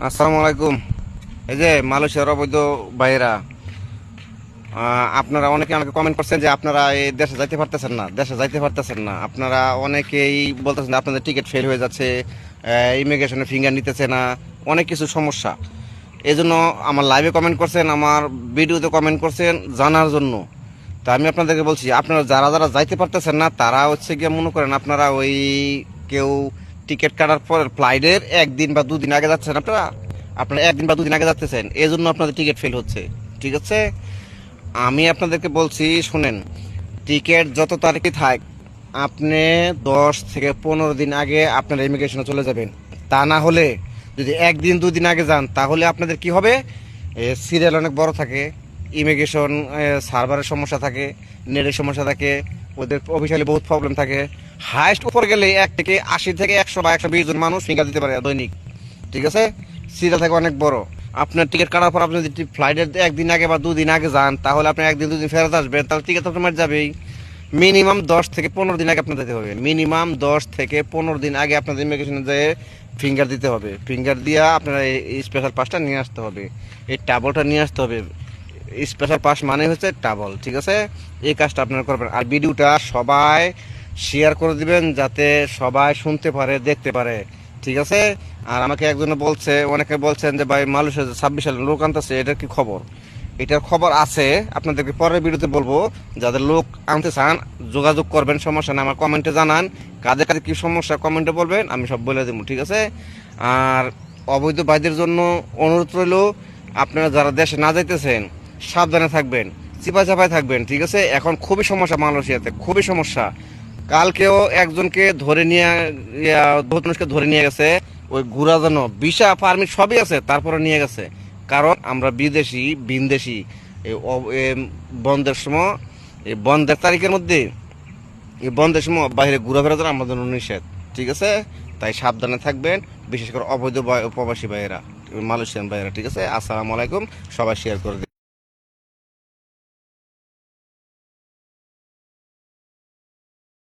আসসালামু আলাইকুম। এই যে মালয়েশিয়ার অবৈধ বাইরা, আপনারা অনেকে আমাকে কমেন্ট করছেন যে আপনারা এই দেশে যাইতে পারতেছেন না। আপনারা অনেকেই বলতেছেন যে আপনাদের টিকিট ফেল হয়ে যাচ্ছে, ইমিগ্রেশনে ফিঙ্গার নিতেছে না, অনেক কিছু সমস্যা। এই জন্য আমার লাইভে কমেন্ট করছেন, আমার ভিডিওতে কমেন্ট করছেন জানার জন্য। তা আমি আপনাদেরকে বলছি, আপনারা যারা যারা যাইতে পারতেছেন না তারা হচ্ছে গিয়ে মনে করেন আপনারা ওই কেউ টিকিট কাটার পর ফ্লাইটের একদিন বা দুদিন আগে যাচ্ছেন। আপনারা একদিন বা দুদিন আগে যাচ্ছেন, এই জন্য আপনাদের টিকিট ফেল হচ্ছে। ঠিক আছে, আমি আপনাদেরকে বলছি শুনেন, টিকিট যত তারিখে থাক, আপনি 10 থেকে 15 দিন আগে আপনার ইমিগ্রেশনে চলে যাবেন। তা না হলে যদি একদিন দুদিন আগে যান তাহলে আপনাদের কি হবে, সিরিয়াল অনেক বড় থাকে, ইমিগ্রেশন সার্ভারের সমস্যা থাকে, নেটের সমস্যা থাকে, ওদের অফিসিয়ালি বহুত প্রবলেম থাকে। হাইস্ট উপর গেলে 1 থেকে 80 থেকে 100 বা 120 জন মানুষ ফিঙ্গার দিতে পারে দৈনিক। ঠিক আছে, সিরিয়াল থাকে অনেক বড়। আপনার টিকিট কাটার পর আপনি যদি ফ্লাইটের একদিন আগে বা দুদিন আগে যান তাহলে আপনি একদিন দুদিন ফেরত আসবেন, তাহলে টিকিট তো আপনার যাবেই। মিনিমাম 10 থেকে 15 দিন আগে আপনার যেতে হবে, মিনিমাম 10 থেকে 15 দিন আগে আপনাদের ইমিগ্রেশনে যেয়ে ফিঙ্গার দিতে হবে। ফিঙ্গার দিয়া আপনারা এই স্পেশাল পাসটা নিয়ে আসতে হবে, এই টাবলটা নিয়ে আসতে হবে। স্পেশাল পাস মানে হচ্ছে টাবল। ঠিক আছে, এই কাজটা আপনারা করবেন। আর ভিডিওটা সবাই শেয়ার করে দিবেন যাতে সবাই শুনতে পারে, দেখতে পারে। ঠিক আছে। আর আমাকে একজনে বলছে, অনেকে বলছেন যে ভাই মালয়েশিয়া 26 সালে লোক আনতেছে, এটার কি খবর? এটার খবর আছে, আপনাদেরকে পরের ভিডিওতে বলবো। যাদের লোক আনতে চান যোগাযোগ করবেন, সমস্যা না, আমার কমেন্টে জানান কাদের কাদের কি সমস্যা, কমেন্টে বলবেন, আমি সব বলে দেবো। ঠিক আছে। আর অবৈধ ভাইদের জন্য অনুরোধ রইল, আপনারা যারা দেশে না যাইতেছেন সাবধানে থাকবেন, চিপা চাপায় থাকবেন। ঠিক আছে, এখন খুবই সমস্যা মালয়েশিয়াতে, খুবই সমস্যা। কালকেও একজনকে ধরে নিয়ে, বহুত মানুষকে ধরে নিয়ে গেছে, ওই ঘোরা যেন ভিসা পারমিট সবই আছে, তারপরে নিয়ে গেছে। কারণ আমরা বিদেশি ভিনদেশি, বন্ধের সময়, এই বন্ধের তারিখের মধ্যে, এই বন্ধের সময় বাইরে ঘোরাফেরা যেন আমাদের নিষেধ। ঠিক আছে, তাই সাবধানে থাকবেন, বিশেষ করে অবৈধ প্রবাসী ভাইয়েরা, মালয়েশিয়ান ভাইয়েরা। ঠিক আছে, আসসালামু আলাইকুম, সবাই শেয়ার করে দিন।